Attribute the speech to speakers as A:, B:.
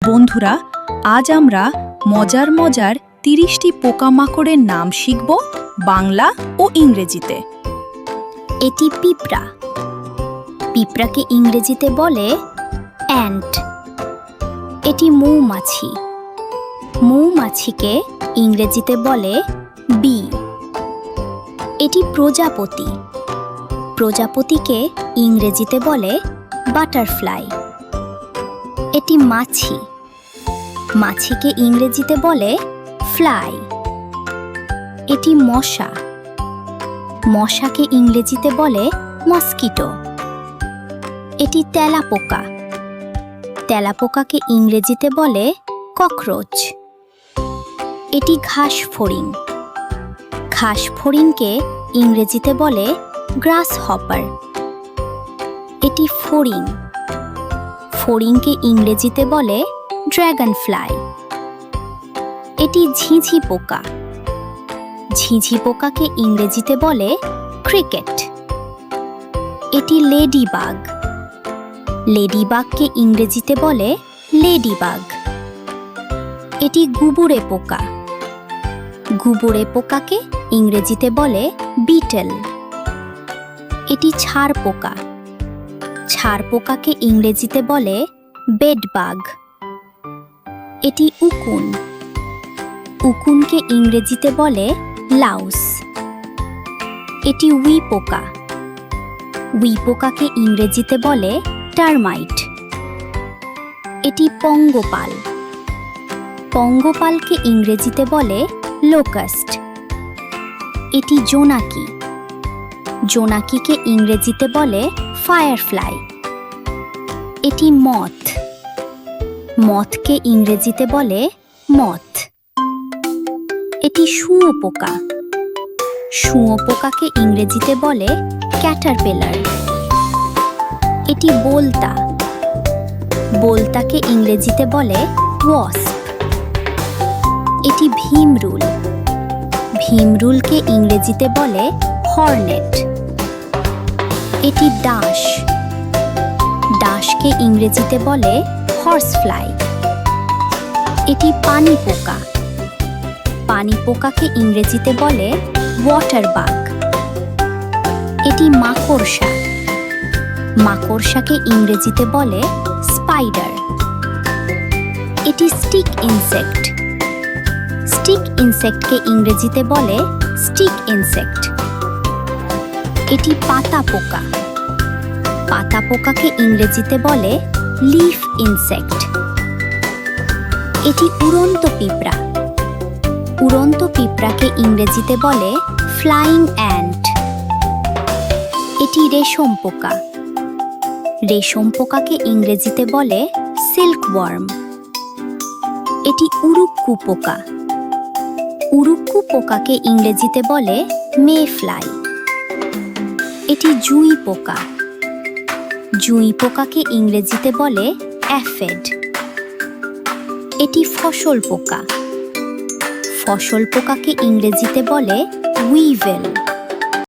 A: বন্ধুরা, আজ আমরা মজার মজার ৩০টি পোকামাকড়ের নাম শিখব বাংলা ও ইংরেজিতে।
B: এটি পিঁপড়া। পিঁপড়াকে ইংরেজিতে বলে অ্যান্ট। এটি মৌমাছি। মৌমাছিকে ইংরেজিতে বলে বি। এটি প্রজাপতি। প্রজাপতিকে ইংরেজিতে বলে বাটারফ্লাই। এটি মাছি। মাছিকে ইংরেজিতে বলে ফ্লাই। এটি মশা। মশাকে ইংরেজিতে বলে মস্কিটো। এটি তেলাপোকা। তেলাপোকাকে ইংরেজিতে বলে ককরোচ। এটি ঘাসফড়িং। ঘাসফড়িংকে ইংরেজিতে বলে গ্রাস হপার। এটি ফড়িং। ফড়িংকে ইংরেজিতে বলে ড্রাগন ফ্লাই। এটি ঝিঁঝি পোকা। ঝিঁঝি পোকাকে ইংরেজিতে বলে ক্রিকেট। এটি লেডিবাগ। লেডিবাগকে ইংরেজিতে বলে লেডিবাগ। এটি গুবুরে পোকা। গুবুরে পোকাকে ইংরেজিতে বলে বিটেল। এটি ছাড় পোকা। ছাড় পোকাকে ইংরেজিতে বলে বেডবাগ। এটি উকুন। উকুনকে ইংরেজিতে বলে লাউস। এটি উই পোকা। উই পোকাকে ইংরেজিতে বলে টার্মাইট। এটি পঙ্গপাল। পঙ্গপালকে ইংরেজিতে বলে লোকাস্ট। এটি জোনাকি। জোনাকিকে ইংরেজিতে বলে ফায়ারফ্লাই। এটি মথ। মথকে ইংরেজিতে বলে মথ। এটি শুঁয়োপোকা। শুঁয়োপোকাকে ইংরেজিতে বলে ক্যাটারপিলার। এটি বোলতা। বোলতাকে ইংরেজিতে বলে ওয়াস্প। এটি ভীমরুল। ভীমরুলকে ইংরেজিতে বলে হর্নেট। এটি ডাঁশ। ডাঁশকে ইংরেজিতে বলে হর্সফ্লাই। এটি পানি পোকা। পানি পোকাকে ইংরেজিতে বলে ওয়াটার বাগ। এটি মাকড়সা। মাকড়সাকে ইংরেজিতে বলে স্পাইডার। এটি স্টিক ইনসেক্ট। স্টিক ইনসেক্টকে ইংরেজিতে বলে স্টিক ইনসেক্ট। এটি পাতা পোকা। পাতা পোকাকে ইংরেজিতে বলে লিফ ইনসেক্ট। এটি উড়ন্ত পিঁপড়া। উড়ন্ত পিঁপড়াকে ইংরেজিতে বলে ফ্লাইং অ্যান্ট। এটি রেশম পোকা। রেশম পোকাকে ইংরেজিতে বলে সিল্কওয়ার্ম। এটি উড়ুক্কু পোকা। উড়ুক্কু পোকাকে ইংরেজিতে বলে মে ফ্লাই। এটি জুঁই পোকা। জুঁই পোকাকে ইংরেজিতে বলে অ্যাফেড। এটি ফসল পোকা। ফসল পোকাকে ইংরেজিতে বলে উইভেল।